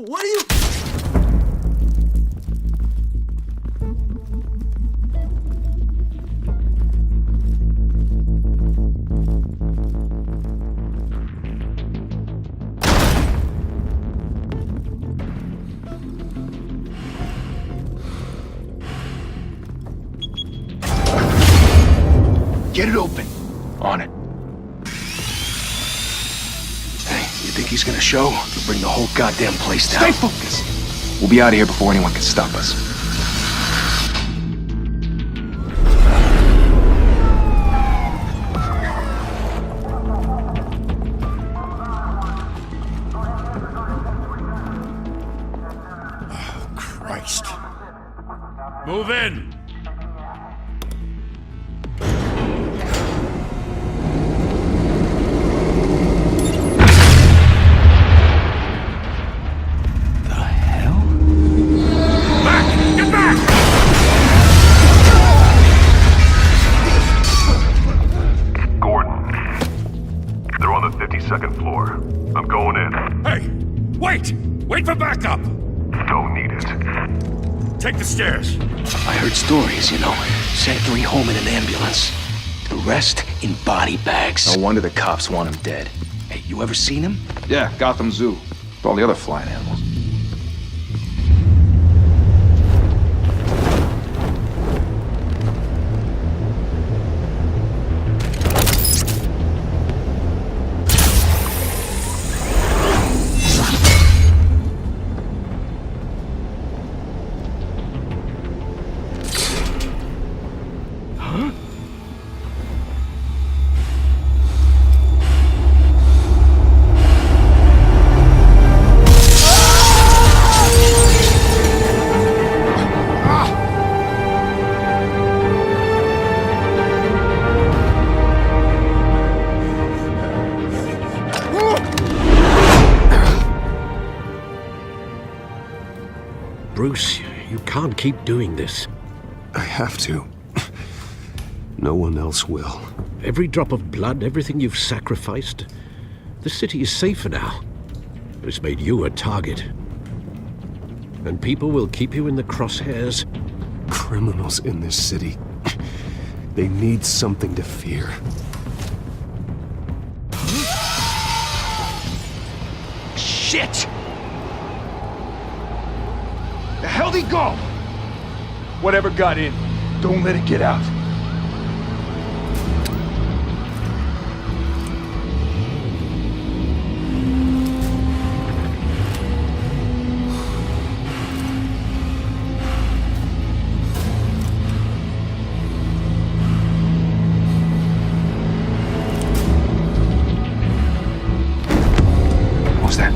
What are you... Get it open. On it. Hey, you think he's gonna show? He'll bring the whole goddamn place down. Stay focused! We'll be out of here before anyone can stop us. Oh, Christ. Move in! Second floor. I'm going in. Hey! Wait! Wait for backup! Don't need it. Take the stairs. I heard stories, you know. Sent 3 home in an ambulance. The rest in body bags. No wonder the cops want him dead. Hey, you ever seen him? Yeah, Gotham Zoo. With all the other flying animals. Bruce, you can't keep doing this. I have to. No one else will. Every drop of blood, everything you've sacrificed. The city is safer now. It's made you a target. And people will keep you in the crosshairs. Criminals in this city. They need something to fear. Shit! The hell'd he go? Whatever got in, don't let it get out. What was that?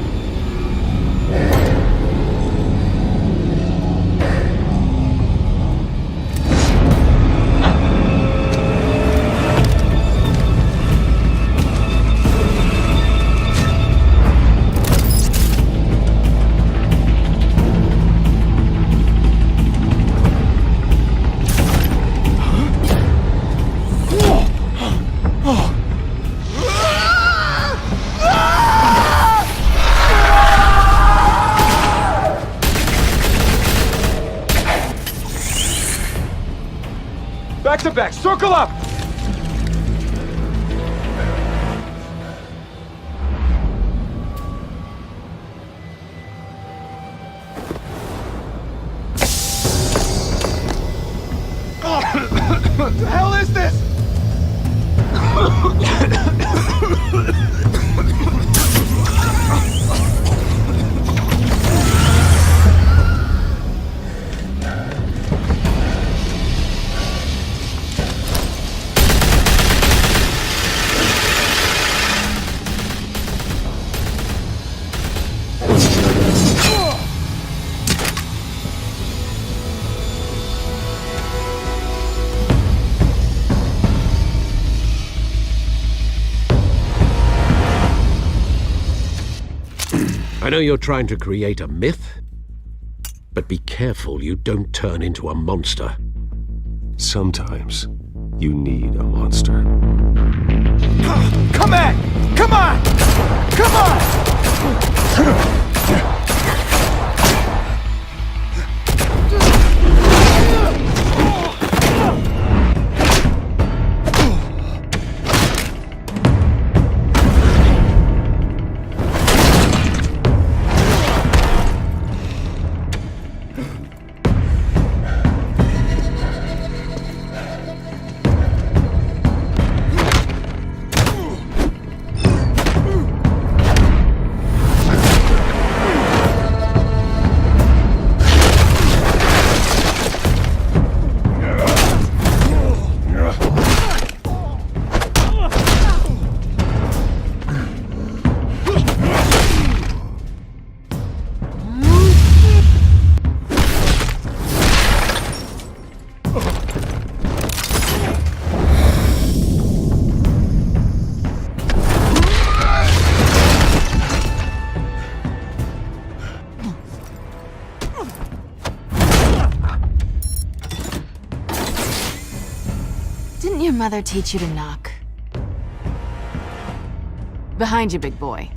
Back to back, circle up! What the hell is this? I know you're trying to create a myth, but be careful you don't turn into a monster. Sometimes you need a monster. Come on! Come on! Come on! Didn't your mother teach you to knock? Behind you, big boy.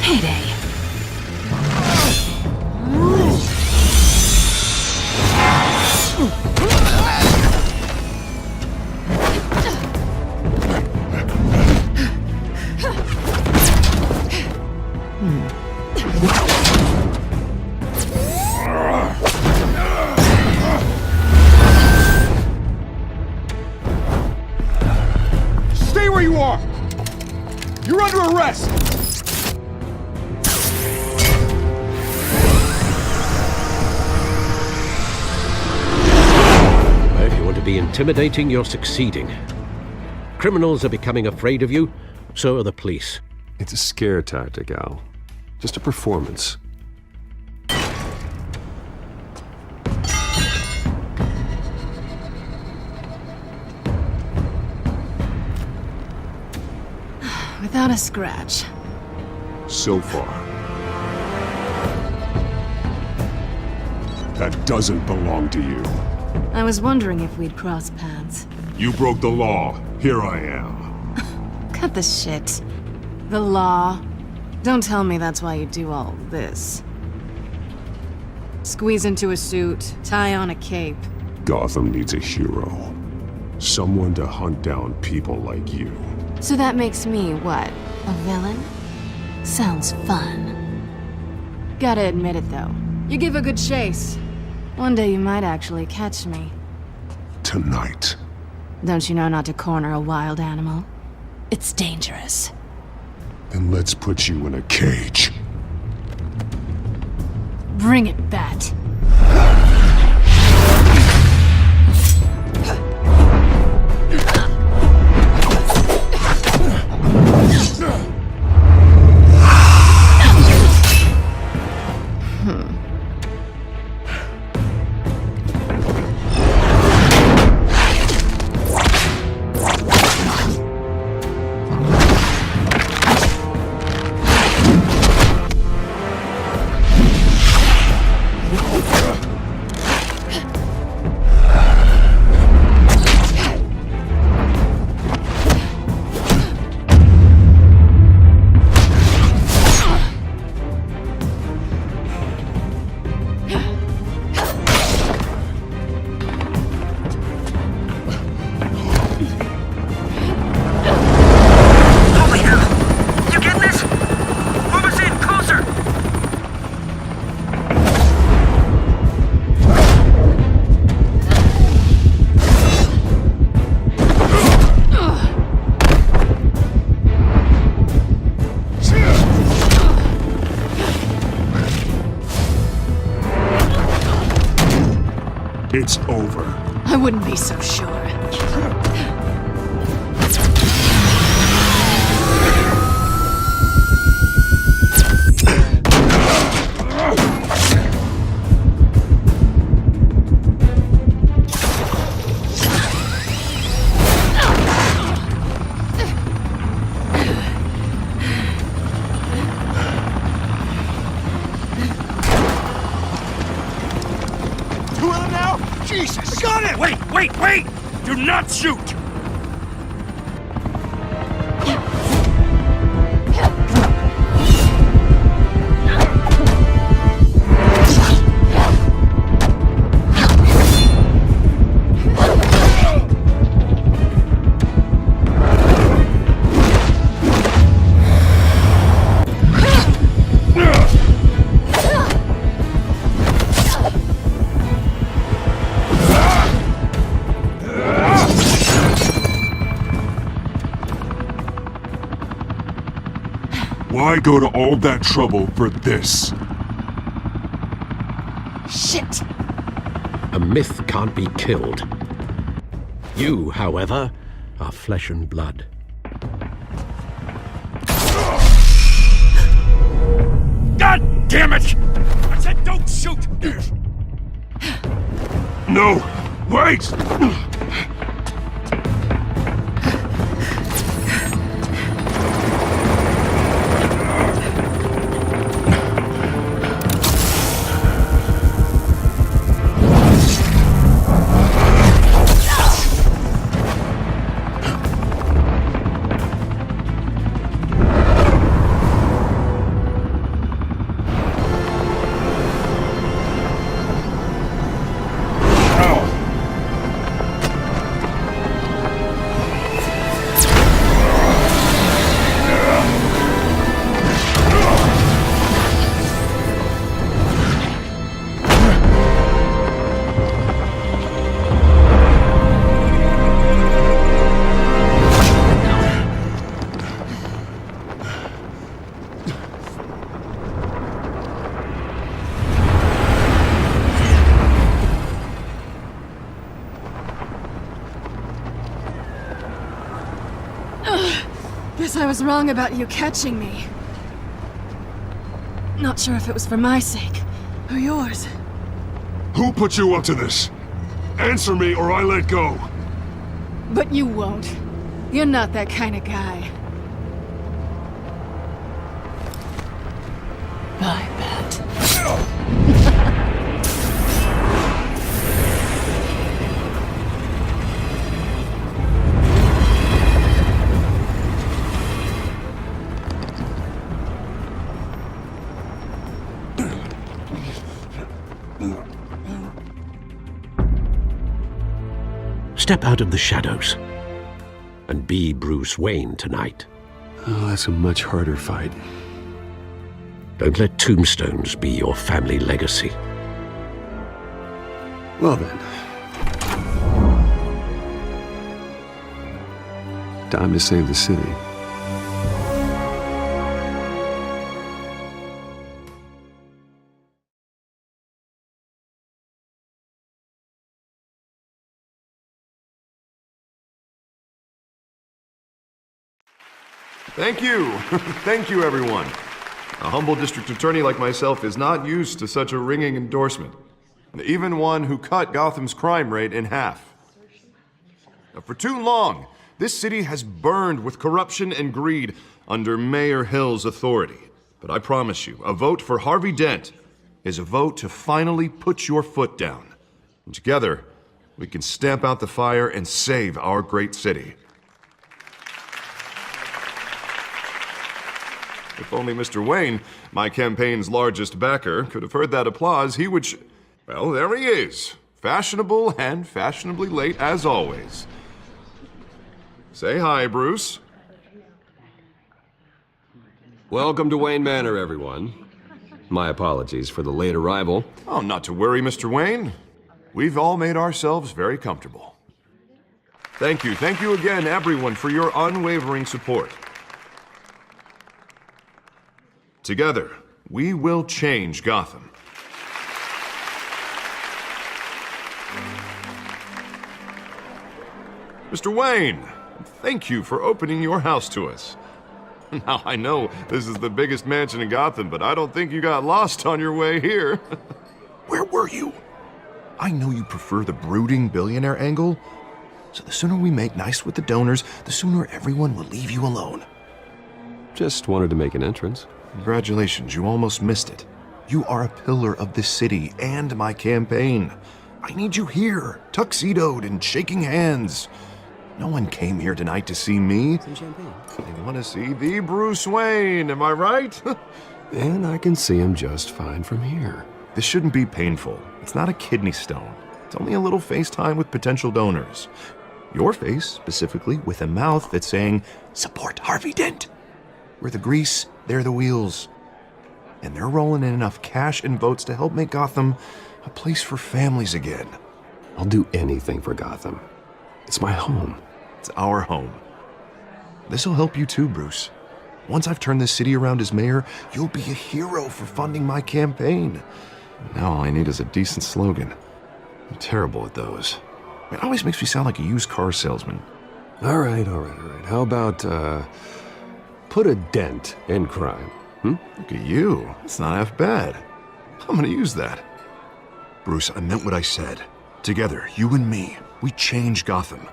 Heyday. Stay where you are! You're under arrest! If you want to be intimidating, you're succeeding. Criminals are becoming afraid of you, so are the police. It's a scare tactic, Al. Just a performance. Without a scratch. So far. That doesn't belong to you. I was wondering if we'd cross paths. You broke the law. Here I am. Cut the shit. The law. Don't tell me that's why you do all this. Squeeze into a suit, tie on a cape. Gotham needs a hero. Someone to hunt down people like you. So that makes me, what, a villain? Sounds fun. Gotta admit it, though. You give a good chase. One day you might actually catch me. Tonight. Don't you know not to corner a wild animal? It's dangerous. Then let's put you in a cage. Bring it, Bat. It's over. I wouldn't be so sure. Two of them now? Jesus! Got it! Wait! Do not shoot! Why go to all that trouble for this? Shit! A myth can't be killed. You, however, are flesh and blood. God damn it! I said don't shoot! No! Wait! Guess I was wrong about you catching me. Not sure if it was for my sake, or yours. Who put you up to this? Answer me or I let go. But you won't. You're not that kind of guy. I bet. Step out of the shadows and be Bruce Wayne tonight. Oh, that's a much harder fight. Don't let tombstones be your family legacy. Well then. Time to save the city. Thank you. Thank you, everyone. A humble district attorney like myself is not used to such a ringing endorsement. Even one who cut Gotham's crime rate in half. Now, for too long, this city has burned with corruption and greed under Mayor Hill's authority. But I promise you, a vote for Harvey Dent is a vote to finally put your foot down. And together, we can stamp out the fire and save our great city. If only Mr. Wayne, my campaign's largest backer, could have heard that applause, he would well, there he is. Fashionable and fashionably late as always. Say hi, Bruce. Welcome to Wayne Manor, everyone. My apologies for the late arrival. Oh, not to worry, Mr. Wayne. We've all made ourselves very comfortable. Thank you again, everyone, for your unwavering support. Together, we will change Gotham. Mr. Wayne, thank you for opening your house to us. Now, I know this is the biggest mansion in Gotham, but I don't think you got lost on your way here. Where were you? I know you prefer the brooding billionaire angle, so the sooner we make nice with the donors, the sooner everyone will leave you alone. Just wanted to make an entrance. Congratulations, you almost missed it. You are a pillar of this city and my campaign. I need you here, tuxedoed and shaking hands. No one came here tonight to see me. Some champagne. They want to see the Bruce Wayne, am I right? And I can see him just fine from here. This shouldn't be painful. It's not a kidney stone. It's only a little FaceTime with potential donors. Your face, specifically, with a mouth that's saying, support Harvey Dent. We're the grease, they're the wheels. And they're rolling in enough cash and votes to help make Gotham a place for families again. I'll do anything for Gotham. It's my home. It's our home. This'll help you too, Bruce. Once I've turned this city around as mayor, you'll be a hero for funding my campaign. Now all I need is a decent slogan. I'm terrible at those. It always makes me sound like a used car salesman. All right. How about, put a dent in crime? Look at you. It's not half bad. I'm gonna use that. Bruce, I meant what I said. Together, you and me, we change Gotham.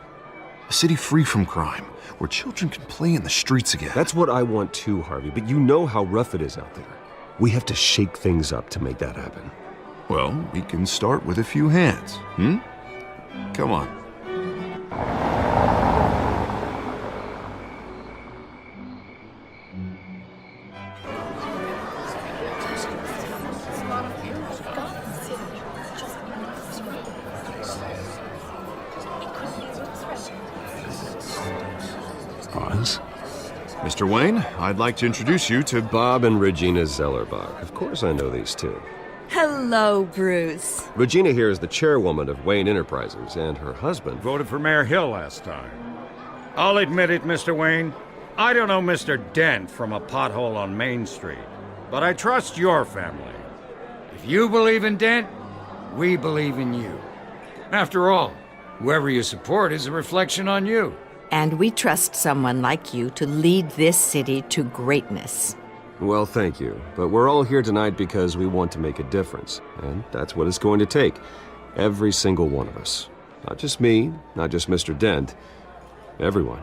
A city free from crime, where children can play in the streets again. That's what I want too, Harvey, but you know how rough it is out there. We have to shake things up to make that happen. Well, we can start with a few hands, Come on. Oz? Mr. Wayne, I'd like to introduce you to Bob and Regina Zellerbach. Of course I know these two. Hello, Bruce. Regina here is the chairwoman of Wayne Enterprises, and her husband... Voted for Mayor Hill last time. I'll admit it, Mr. Wayne. I don't know Mr. Dent from a pothole on Main Street, but I trust your family. If you believe in Dent, we believe in you. After all, whoever you support is a reflection on you. And we trust someone like you to lead this city to greatness. Well, thank you. But we're all here tonight because we want to make a difference. And that's what it's going to take. Every single one of us. Not just me, not just Mr. Dent. Everyone.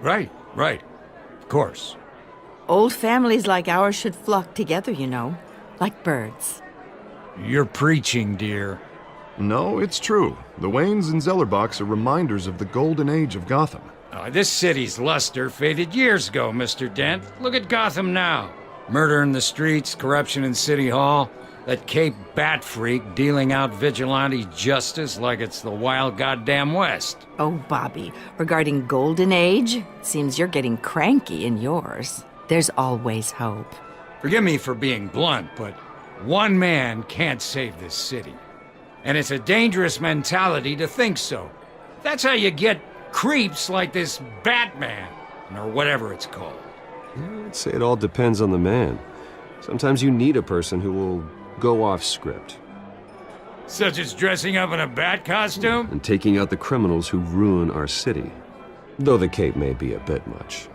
Right. Of course. Old families like ours should flock together, you know, like birds. You're preaching, dear. No, it's true. The Waynes and Zellerbachs are reminders of the golden age of Gotham. This city's luster faded years ago, Mr. Dent. Look at Gotham now. Murder in the streets, corruption in City Hall, that Cape Bat freak dealing out vigilante justice like it's the wild goddamn West. Oh, Bobby, regarding Golden Age, seems you're getting cranky in yours. There's always hope. Forgive me for being blunt, but one man can't save this city. And it's a dangerous mentality to think so. That's how you get creeps like this Batman, or whatever it's called. I'd say it all depends on the man. Sometimes you need a person who will go off script. Such as dressing up in a bat costume? And taking out the criminals who ruin our city. Though the cape may be a bit much.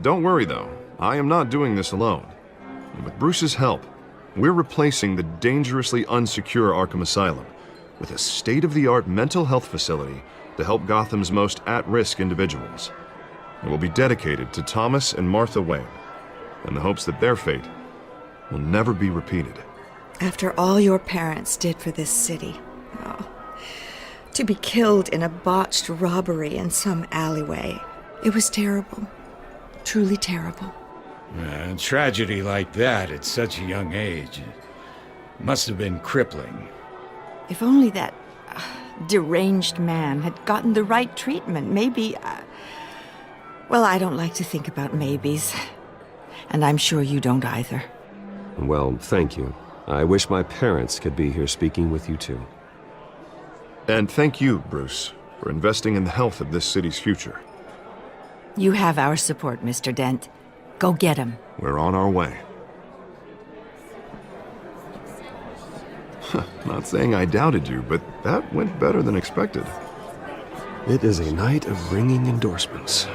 Don't worry, though. I am not doing this alone. And with Bruce's help, we're replacing the dangerously unsecure Arkham Asylum with a state-of-the-art mental health facility to help Gotham's most at-risk individuals. It will be dedicated to Thomas and Martha Wayne, in the hopes that their fate will never be repeated. After all your parents did for this city, to be killed in a botched robbery in some alleyway, it was terrible. Truly terrible. A tragedy like that at such a young age must have been crippling. If only that deranged man had gotten the right treatment, maybe... well, I don't like to think about maybes. And I'm sure you don't either. Well, thank you. I wish my parents could be here speaking with you too. And thank you, Bruce, for investing in the health of this city's future. You have our support, Mr. Dent. Go get him. We're on our way. Not saying I doubted you, but that went better than expected. It is a night of ringing endorsements.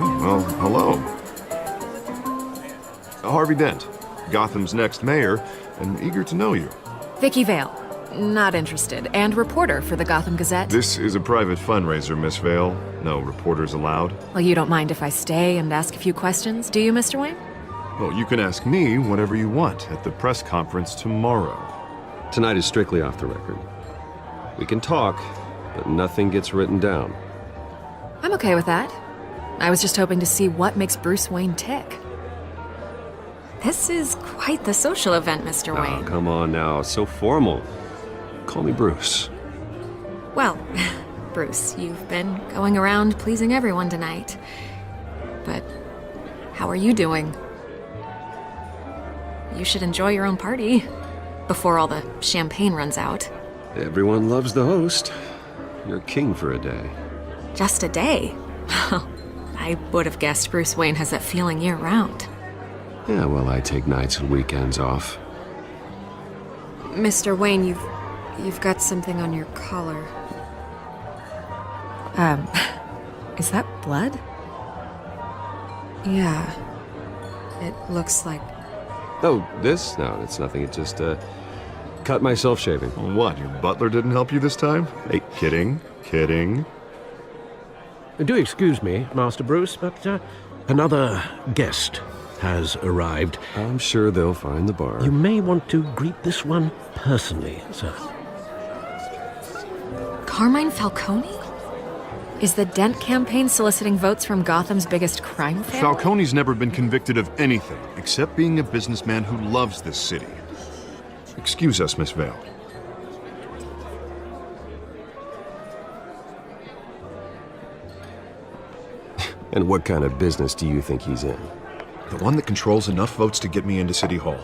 Oh, well, hello. Harvey Dent, Gotham's next mayor, and eager to know you. Vicky Vale. Not interested. And reporter for the Gotham Gazette. This is a private fundraiser, Miss Vale. No reporters allowed. Well, you don't mind if I stay and ask a few questions, do you, Mr. Wayne? Well, you can ask me whatever you want at the press conference tomorrow. Tonight is strictly off the record. We can talk, but nothing gets written down. I'm okay with that. I was just hoping to see what makes Bruce Wayne tick. This is quite the social event, Mr. Wayne. Oh, come on now. So formal. Call me Bruce. Well, Bruce, you've been going around pleasing everyone tonight. But how are you doing? You should enjoy your own party before all the champagne runs out. Everyone loves the host. You're king for a day. Just a day? I would have guessed Bruce Wayne has that feeling year-round. Yeah, well, I take nights and weekends off. Mr. Wayne, you've got something on your collar. Is that blood? Yeah. It looks like... Oh, this? No, it's nothing. It just, cut myself shaving. What, your butler didn't help you this time? Hey, kidding. Do excuse me, Master Bruce, but another guest has arrived. I'm sure they'll find the bar. You may want to greet this one personally, sir. Carmine Falcone? Is the Dent campaign soliciting votes from Gotham's biggest crime family? Falcone's never been convicted of anything except being a businessman who loves this city. Excuse us, Miss Vale. And what kind of business do you think he's in? The one that controls enough votes to get me into City Hall.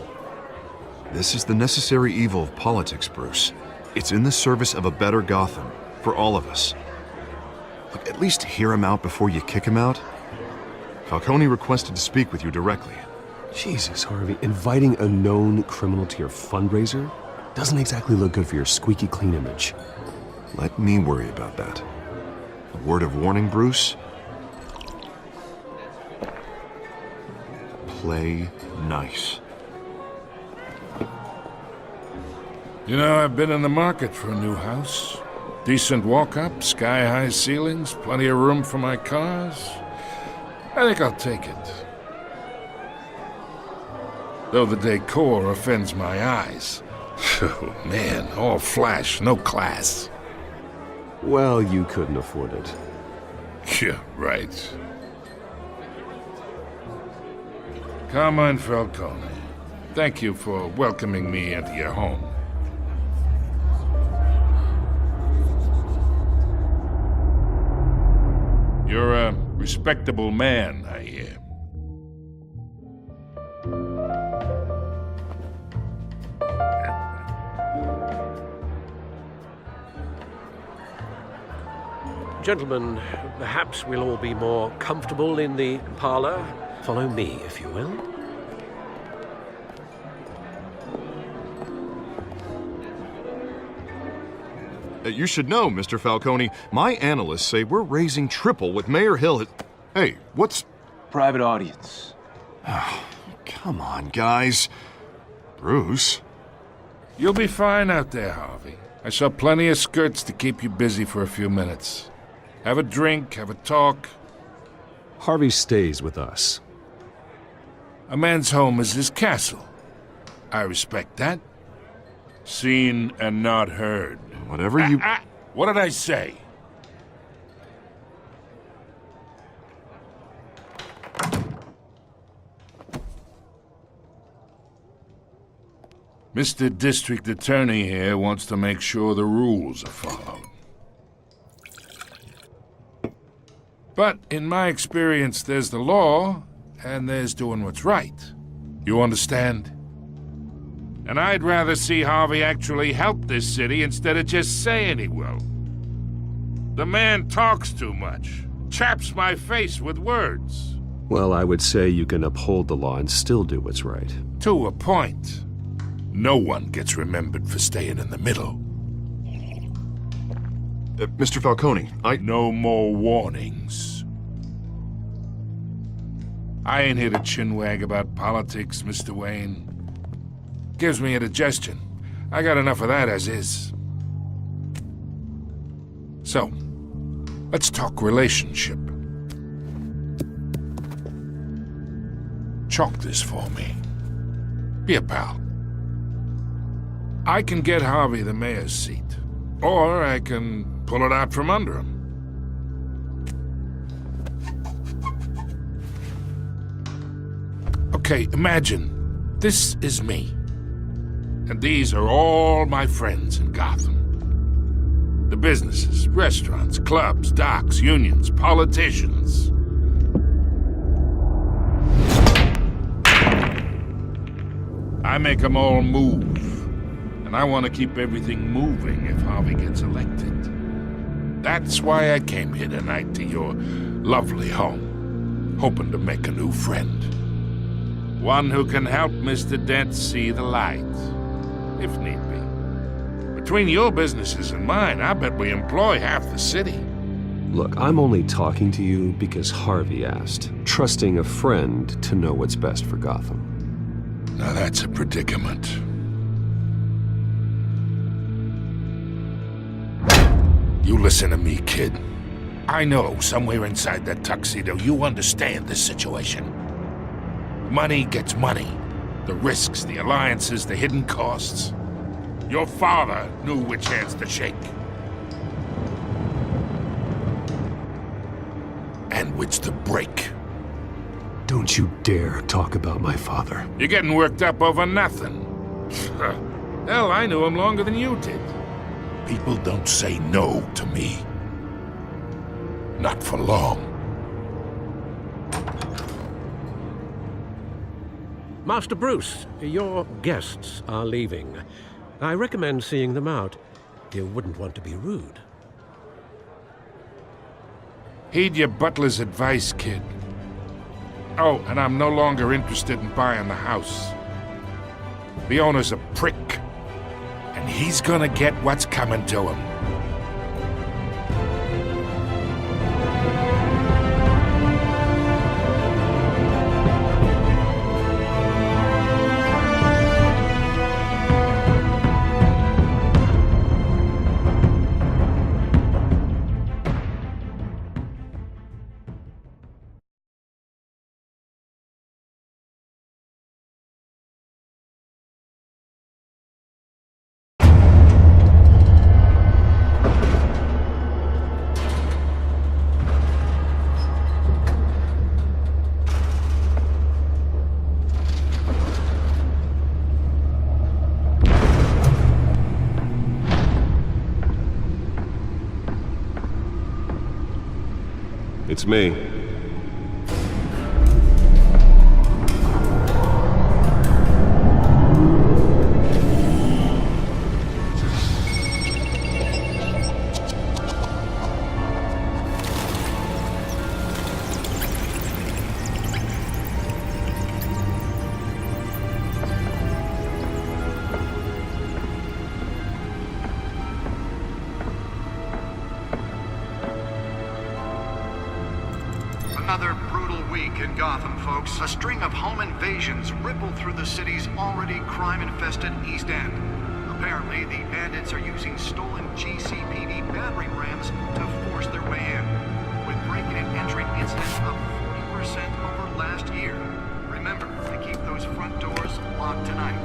This is the necessary evil of politics, Bruce. It's in the service of a better Gotham, for all of us. Look, at least hear him out before you kick him out. Falcone requested to speak with you directly. Jesus, Harvey, inviting a known criminal to your fundraiser doesn't exactly look good for your squeaky clean image. Let me worry about that. A word of warning, Bruce? Play nice. You know, I've been in the market for a new house. Decent walk-up, sky-high ceilings, plenty of room for my cars. I think I'll take it. Though the decor offends my eyes. Oh, man, all flash, no class. Well, you couldn't afford it. Yeah, right. Carmine Falcone, thank you for welcoming me into your home. You're a respectable man, I hear. Gentlemen, perhaps we'll all be more comfortable in the parlor. Follow me, if you will. You should know, Mr. Falcone, my analysts say we're raising triple with Mayor Hill. Hey, what's... Private audience. Oh, come on, guys. Bruce? You'll be fine out there, Harvey. I saw plenty of skirts to keep you busy for a few minutes. Have a drink, have a talk. Harvey stays with us. A man's home is his castle. I respect that. Seen and not heard. Whatever you... What did I say? Mr. District Attorney here wants to make sure the rules are followed. But in my experience, there's the law, and there's doing what's right. You understand? And I'd rather see Harvey actually help this city instead of just saying he will. The man talks too much, chaps my face with words. Well, I would say you can uphold the law and still do what's right. To a point. No one gets remembered for staying in the middle. Mr. Falcone, No more warnings. I ain't here to chinwag about politics, Mr. Wayne. Gives me indigestion. I got enough of that as is. So, let's talk relationship. Chalk this for me. Be a pal. I can get Harvey the mayor's seat, or I can pull it out from under him. Okay, imagine this is me. And these are all my friends in Gotham. The businesses, restaurants, clubs, docks, unions, politicians. I make them all move. And I want to keep everything moving if Harvey gets elected. That's why I came here tonight to your lovely home, hoping to make a new friend. One who can help Mr. Dent see the light. If need be. Between your businesses and mine, I bet we employ half the city. Look, I'm only talking to you because Harvey asked, trusting a friend to know what's best for Gotham. Now that's a predicament. You listen to me, kid. I know somewhere inside that tuxedo you understand this situation. Money gets money. The risks, the alliances, the hidden costs. Your father knew which hands to shake. And which to break. Don't you dare talk about my father. You're getting worked up over nothing. Hell, I knew him longer than you did. People don't say no to me. Not for long. Master Bruce, your guests are leaving. I recommend seeing them out. You wouldn't want to be rude. Heed your butler's advice, kid. Oh, and I'm no longer interested in buying the house. The owner's a prick, and he's gonna get what's coming to him. It's me. Another brutal week in Gotham, folks. A string of home invasions rippled through the city's already crime-infested East End. Apparently, the bandits are using stolen GCPD battering rams to force their way in, with break-in and entry incidents up 40% over last year. Remember to keep those front doors locked tonight.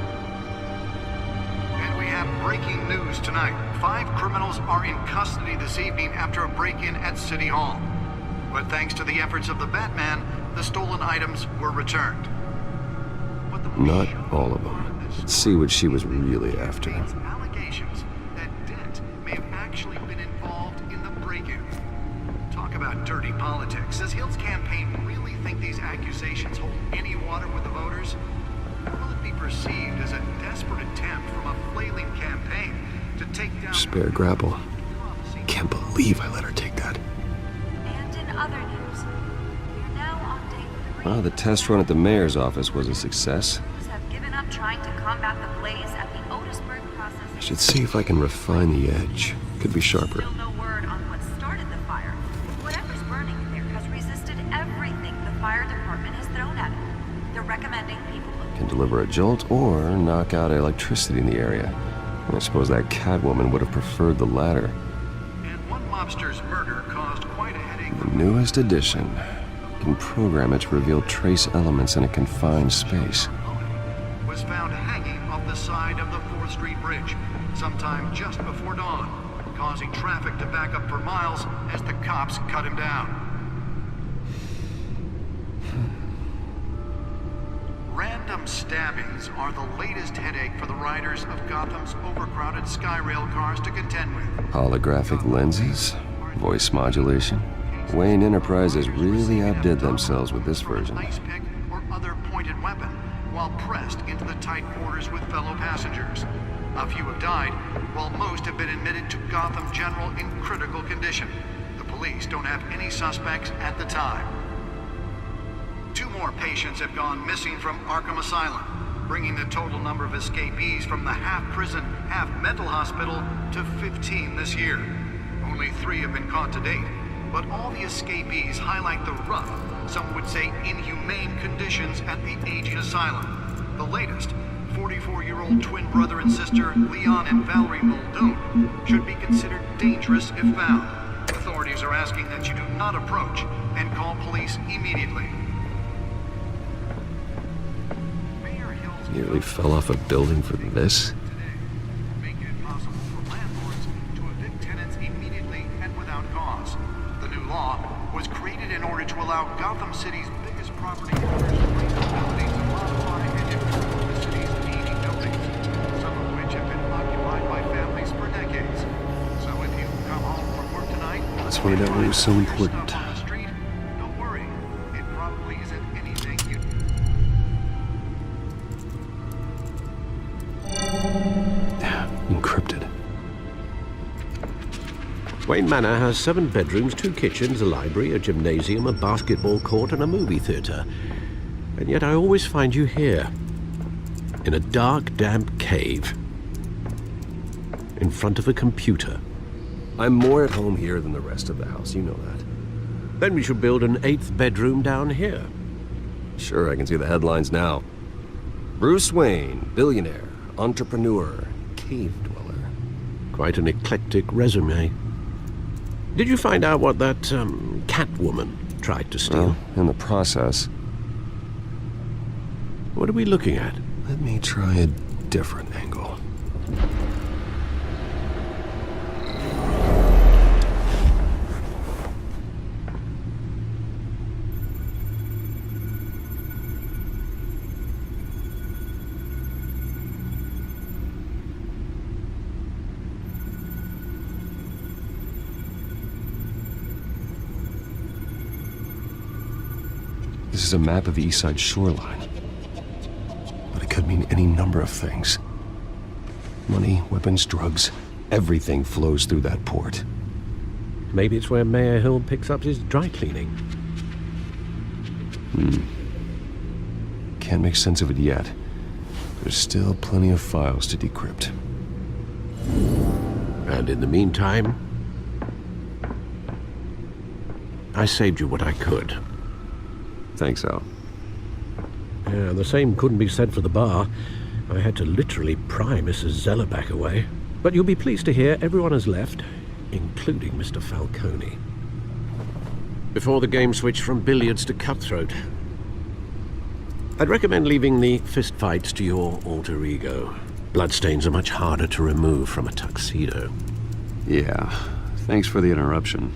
And we have breaking news tonight. 5 criminals are in custody this evening after a break-in at City Hall. But thanks to the efforts of the Batman, the stolen items were returned. Not all of them. Let's see what she was really after. Allegations that Dent may have actually been involved in the break-in. Talk about dirty politics. Does Hill's campaign really think these accusations hold any water with the voters? Or will it be perceived as a desperate attempt from a flailing campaign to take down... Spare grapple. Can't believe I let her take that. Other news. We're now on day 3. Well, the test run at the mayor's office was a success. Have given up trying to combat the blaze at the Otisburg process. I should see if I can refine the edge. Could be sharper. Still no word on what started the fire. Whatever's burning in there has resisted everything the fire department has thrown at it. They're recommending people Can deliver a jolt or knock out electricity in the area. I suppose that Catwoman would have preferred the latter. And one mobster's murder caused quite a headache. The newest addition. Can program it to reveal trace elements in a confined space. Was found hanging off the side of the 4th Street Bridge sometime just before dawn, causing traffic to back up for miles as the cops cut him down. Random stabbings are the latest headache for the riders of Gotham's overcrowded Skyrail cars to contend with. Holographic lenses? Voice modulation? Wayne Enterprises really outdid themselves with this version. Ice pick or other pointed weapon while pressed into the tight quarters with fellow passengers. A few have died, while most have been admitted to Gotham General in critical condition. The police don't have any suspects at the time. 2 more patients have gone missing from Arkham Asylum, bringing the total number of escapees from the half-prison, half-mental hospital to 15 this year. Only 3 have been caught to date, but all the escapees highlight the rough, some would say inhumane conditions at the aging asylum. The latest, 44-year-old twin brother and sister Leon and Valerie Muldoon, should be considered dangerous if found. Authorities are asking that you do not approach and call police immediately. Nearly fell off a building for this? Make it possible for landlords to evict tenants immediately and without cause. The new law was created in order to allow Gotham City's biggest property owners the ability to modify and improve the city's aging buildings, some of which have been occupied by families for decades. So if you come home from work tonight, Let's find out what was so important. on the street, don't worry. It probably isn't anything you... Encrypted. Wayne Manor has 7 bedrooms, 2 kitchens, a library, a gymnasium, a basketball court, and a movie theater. And yet I always find you here, in a dark, damp cave, in front of a computer. I'm more at home here than the rest of the house, you know that. Then we should build an 8th bedroom down here. Sure, I can see the headlines now. Bruce Wayne, billionaire, entrepreneur, cave dweller. Quite an eclectic resume. Did you find out what that, Catwoman tried to steal? Well, in the process. What are we looking at? Let me try a different angle. This is a map of the East Side shoreline. But it could mean any number of things. Money, weapons, drugs, everything flows through that port. Maybe it's where Mayor Hill picks up his dry cleaning. Can't make sense of it yet. There's still plenty of files to decrypt. And in the meantime, I saved you what I could. Thanks, Al. Yeah, the same couldn't be said for the bar. I had to literally pry Mrs. Zellerback away. But you'll be pleased to hear everyone has left, including Mr. Falcone. Before the game switched from billiards to cutthroat. I'd recommend leaving the fistfights to your alter ego. Bloodstains are much harder to remove from a tuxedo. Yeah, thanks for the interruption.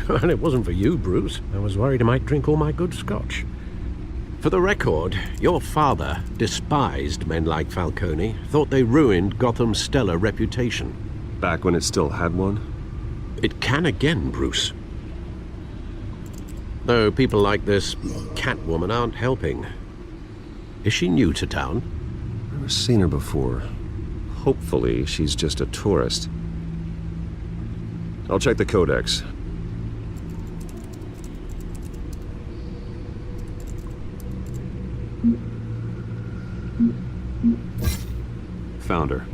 And it wasn't for you, Bruce. I was worried I might drink all my good scotch. For the record, your father despised men like Falcone, thought they ruined Gotham's stellar reputation. Back when it still had one? It can again, Bruce. Though people like this Catwoman aren't helping. Is she new to town? Never seen her before. Hopefully, she's just a tourist. I'll check the codex. Found her.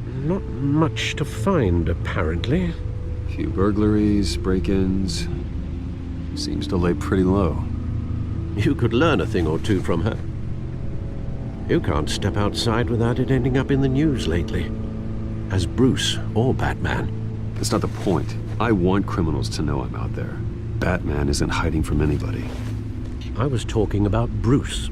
Not much to find, apparently. Few burglaries, break-ins. Seems to lay pretty low. You could learn a thing or two from her. You can't step outside without it ending up in the news lately. As Bruce or Batman. That's not the point. I want criminals to know I'm out there. Batman isn't hiding from anybody. I was talking about Bruce.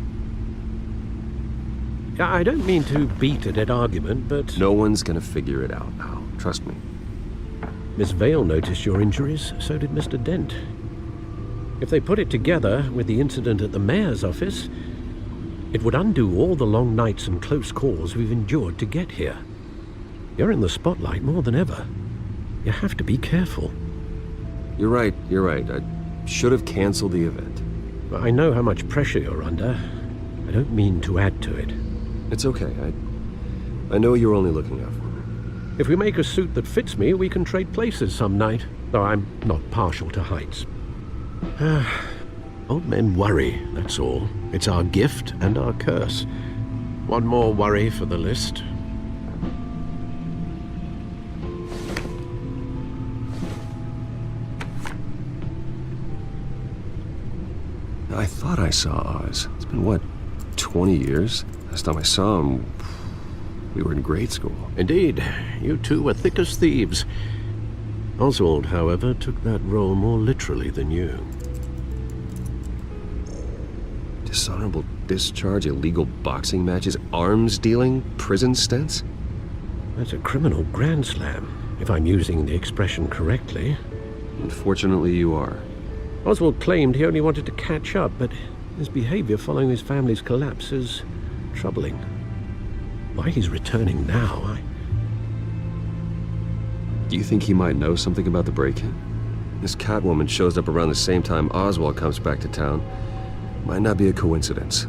I don't mean to beat a dead argument, but... No one's gonna figure it out now. Trust me. Miss Vale noticed your injuries, so did Mr. Dent. If they put it together with the incident at the mayor's office, it would undo all the long nights and close calls we've endured to get here. You're in the spotlight more than ever. You have to be careful. You're right. I should have canceled the event. I know how much pressure you're under. I don't mean to add to it. It's okay. I know you're only looking out for me. If we make a suit that fits me, we can trade places some night, though I'm not partial to heights. Old men worry, that's all. It's our gift and our curse. One more worry for the list. I thought I saw Oz. It's been, what, 20 years? Last time I saw him, we were in grade school. Indeed. You two were thick as thieves. Oswald, however, took that role more literally than you. Dishonorable discharge, illegal boxing matches, arms dealing, prison stints? That's a criminal grand slam, if I'm using the expression correctly. Unfortunately, you are. Oswald claimed he only wanted to catch up, but his behavior following his family's collapse is troubling. Why he's returning now, Do you think he might know something about the break-in? This Catwoman shows up around the same time Oswald comes back to town. Might not be a coincidence.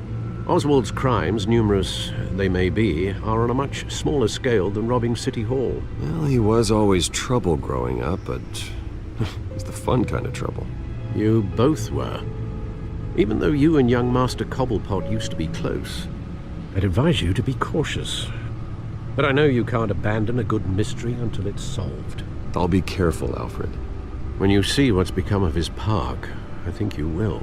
Oswald's crimes, numerous they may be, are on a much smaller scale than robbing City Hall. Well, he was always trouble growing up, but it's the fun kind of trouble. You both were. Even though you and young Master Cobblepot used to be close, I'd advise you to be cautious. But I know you can't abandon a good mystery until it's solved. I'll be careful, Alfred. When you see what's become of his park, I think you will.